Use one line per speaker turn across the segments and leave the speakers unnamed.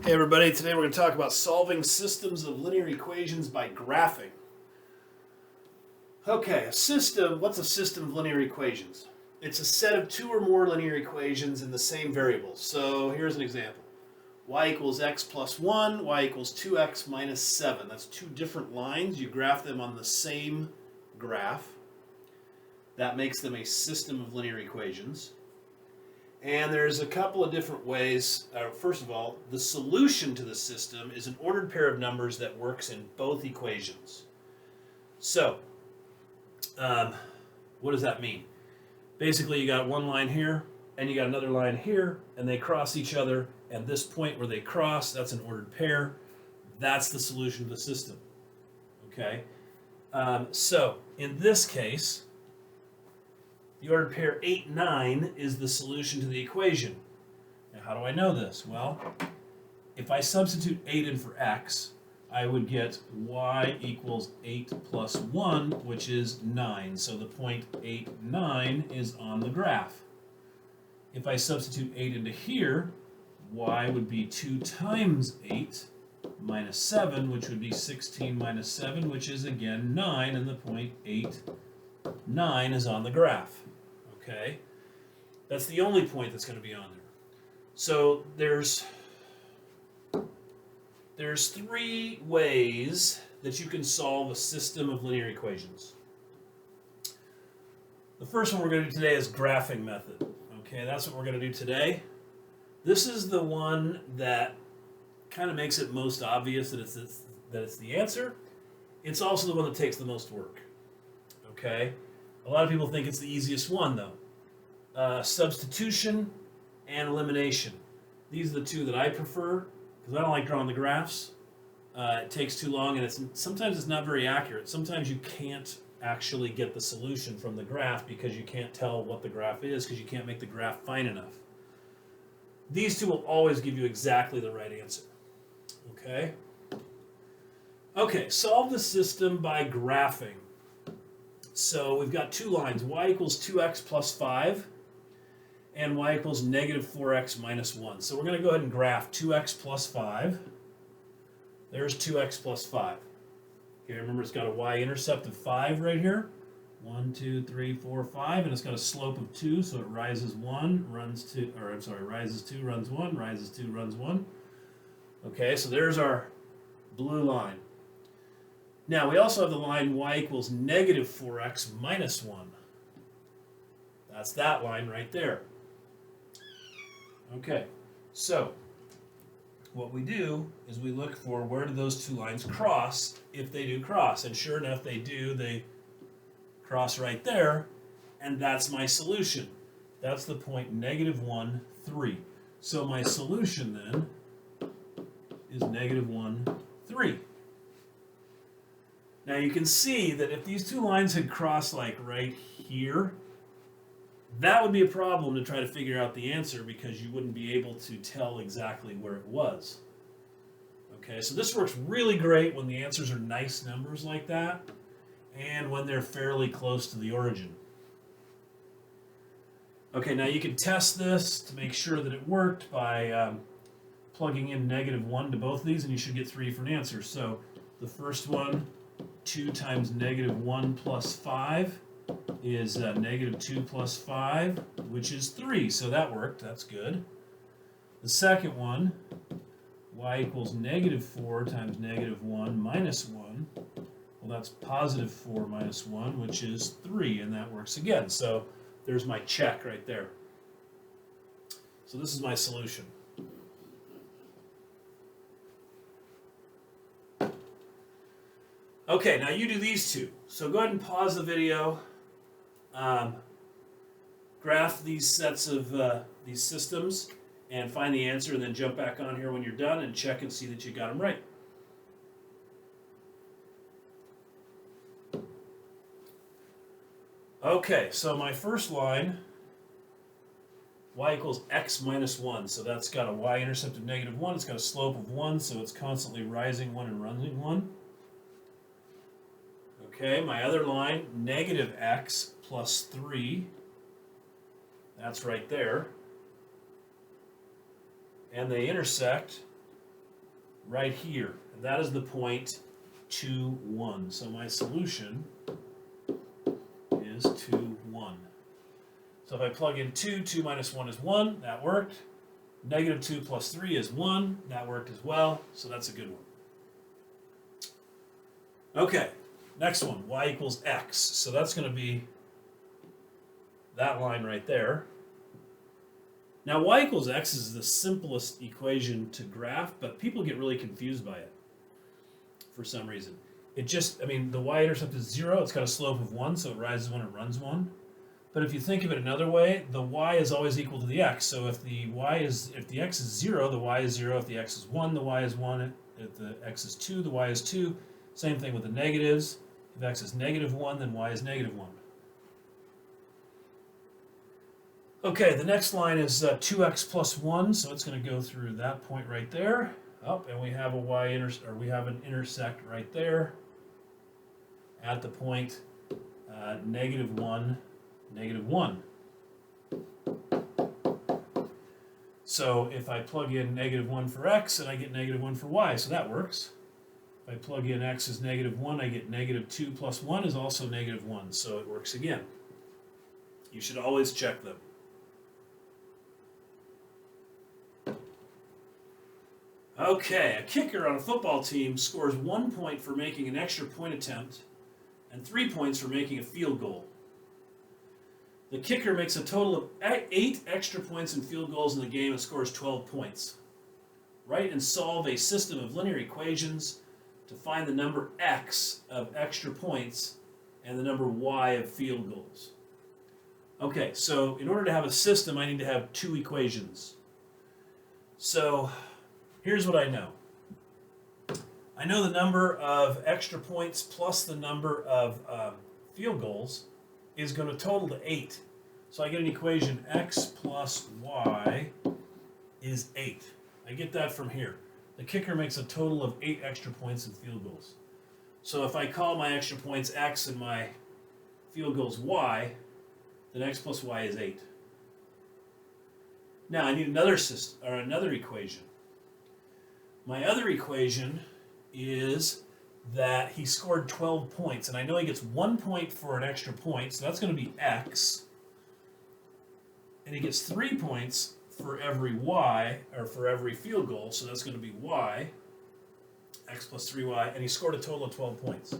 Hey everybody, today we're going to talk about solving systems of linear equations by graphing. Okay, what's a system of linear equations? It's a set of two or more linear equations in the same variable. So here's an example. Y equals x plus 1, y equals 2x minus 7. That's two different lines. You graph them on the same graph. That makes them a system of linear equations. And there's a couple of different ways. First of all, the solution to the system is an ordered pair of numbers that works in both equations. So, what does that mean? Basically, you got one line here, and you got another line here, and they cross each other, and this point where they cross, that's an ordered pair. That's the solution to the system. Okay? So, in this case, the ordered pair 8, 9 is the solution to the equation. Now, how do I know this? Well, if I substitute 8 in for x, I would get y equals 8 plus 1, which is 9. So the point 8, 9 is on the graph. If I substitute 8 into here, y would be 2 times 8 minus 7, which would be 16 minus 7, which is again 9, and the point 8, 9 is on the graph. Okay, that's the only point that's going to be on there. So there's three ways that you can solve a system of linear equations. The first one we're going to do today is graphing method. Okay, that's what we're going to do today. This is the one that kind of makes it most obvious that it's the answer. It's also the one that takes the most work. Okay. A lot of people think it's the easiest one, though. Substitution and elimination. These are the two that I prefer because I don't like drawing the graphs. It takes too long, and sometimes it's not very accurate. Sometimes you can't actually get the solution from the graph because you can't tell what the graph is because you can't make the graph fine enough. These two will always give you exactly the right answer. Okay? Okay, solve the system by graphing. So we've got two lines, y equals 2x plus 5 and y equals negative 4x minus 1. So we're going to go ahead and graph 2x plus 5. There's 2x plus 5. Okay, remember it's got a y-intercept of 5 right here. 1, 2, 3, 4, 5, and it's got a slope of 2, so it rises 1, runs 2, or I'm sorry, rises 2, runs 1, rises 2, runs 1. Okay, so there's our blue line. Now, we also have the line y equals negative 4x minus 1. That's that line right there. Okay, so what we do is we look for where do those two lines cross, if they do cross. And sure enough, they do. They cross right there, and that's my solution. That's the point negative 1, 3. So my solution then is negative 1, 3. Now you can see that if these two lines had crossed like right here, that would be a problem to try to figure out the answer because you wouldn't be able to tell exactly where it was. Okay, so this works really great when the answers are nice numbers like that and when they're fairly close to the origin. Okay, now you can test this to make sure that it worked by plugging in negative 1 to both of these, and you should get 3 different answers. So the first one, 2 times negative 1 plus 5 is negative 2 plus 5, which is 3. So that worked. That's good. The second one, y equals negative 4 times negative 1 minus 1. Well, that's positive 4 minus 1, which is 3, and that works again. So there's my check right there. So this is my solution. Okay, now you do these two. So go ahead and pause the video, graph these sets of these systems, and find the answer, and then jump back on here when you're done and check and see that you got them right. Okay, so my first line, y equals x minus 1. So that's got a y-intercept of negative 1. It's got a slope of 1, so it's constantly rising 1 and running 1. Okay, my other line, negative x plus 3. That's right there. And they intersect right here. And that is the point 2, 1. So my solution is 2, 1. So if I plug in 2, 2 minus 1 is 1. That worked. Negative 2 plus 3 is 1. That worked as well. So that's a good one. Okay, next one, y equals x. So that's going to be that line right there. Now, y equals x is the simplest equation to graph, but people get really confused by it for some reason. It just, I mean, the y-intercept is 0. It's got a slope of 1, so it rises 1, it runs 1. But if you think of it another way, the y is always equal to the x. So if the x is 0, the y is 0. If the x is 1, the y is 1. If the x is 2, the y is 2. Same thing with the negatives. If x is negative 1, then y is negative 1. Okay, the next line is 2x plus 1, so it's going to go through that point right there. Oh, and we have an intersect right there at the point negative 1, negative 1. So if I plug in negative 1 for x, and I get negative 1 for y, so that works. If I plug in x is negative 1, I get negative 2 plus 1 is also negative 1, so it works again. You should always check them. Okay, a kicker on a football team scores 1 point for making an extra point attempt and 3 points for making a field goal. The kicker makes a total of 8 extra points and field goals in the game and scores 12 points. Write and solve a system of linear equations to find the number x of extra points and the number y of field goals. Okay, so in order to have a system, I need to have 2 equations. So here's what I know. I know the number of extra points plus the number of field goals is going to total to 8. So I get an equation x plus y is 8. I get that from here. The kicker makes a total of 8 extra points and field goals. So if I call my extra points x and my field goals y, then x plus y is 8. Now I need another system, or another equation. My other equation is that he scored 12 points, and I know he gets 1 point for an extra point, so that's going to be x. And he gets 3 points for every y, or for every field goal, so that's going to be y, x plus 3y, and he scored a total of 12 points.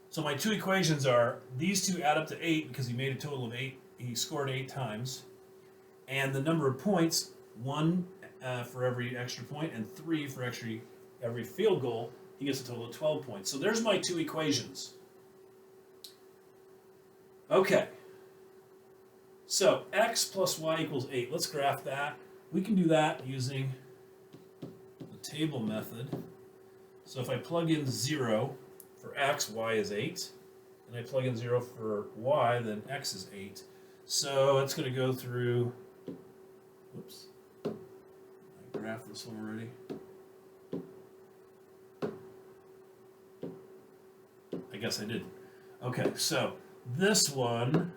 So my 2 equations are, these two add up to 8 because he made a total of 8, he scored 8 times, and the number of points, 1 for every extra point and 3 for every field goal, he gets a total of 12 points. So there's my 2 equations. Okay. So x plus y equals 8. Let's graph that. We can do that using the table method. So if I plug in 0 for x, y is 8. And I plug in 0 for y, then x is 8. So it's going to go through, whoops, I graphed this one already. I guess I didn't. Okay, so this one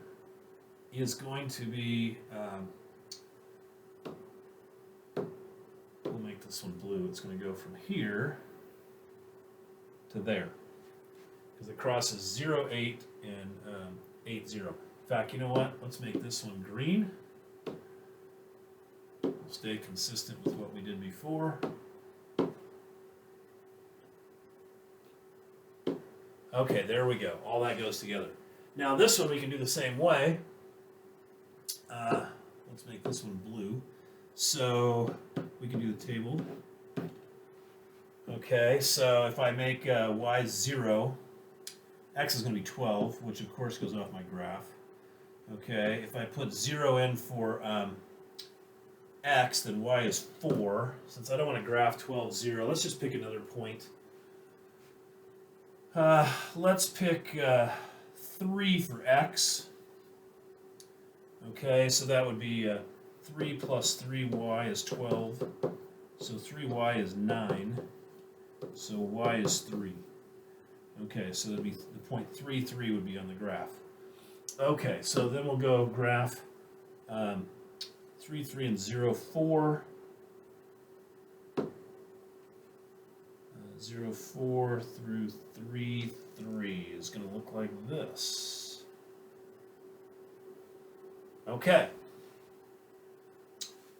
is going to be, we'll make this one blue. It's going to go from here to there. Because it crosses 0, 8, and 8, 0. In fact, you know what? Let's make this one green. We'll stay consistent with what we did before. Okay, there we go. All that goes together. Now this one we can do the same way. Let's make this one blue. So we can do the table. Okay, so if I make y 0, x is going to be 12, which of course goes off my graph. Okay, if I put 0 in for x, then y is 4. Since I don't want to graph 12, 0, let's just pick another point. Let's pick 3 for x. Okay, so that would be 3 plus 3y is 12. So 3y is 9. So y is 3. Okay, so that'd be the point 3, 3 would be on the graph. Okay, so then we'll go graph 3, 3, and 0, 4. .04 through 33 is going to look like this. Okay.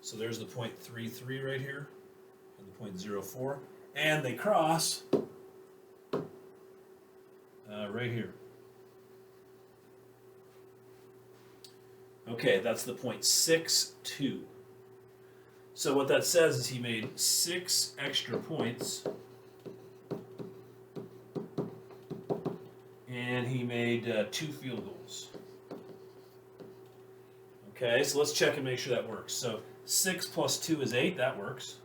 So there's the .33 right here, and the .04, and they cross right here. Okay, that's the .62. So what that says is he made 6 extra points, and he made 2 field goals. Okay, so let's check and make sure that works. So 6 plus 2 is 8, that works.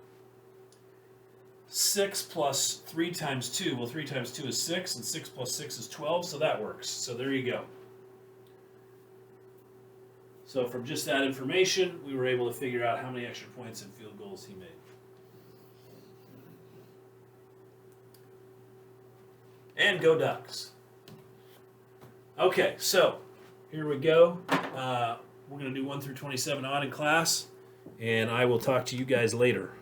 6 plus 3 times 2, well 3 times 2 is 6, and 6 plus 6 is 12, so that works. So there you go. So from just that information, we were able to figure out how many extra points and field goals he made. And go Ducks. Okay, so here we go. We're going to do 1 through 27 on in class, and I will talk to you guys later.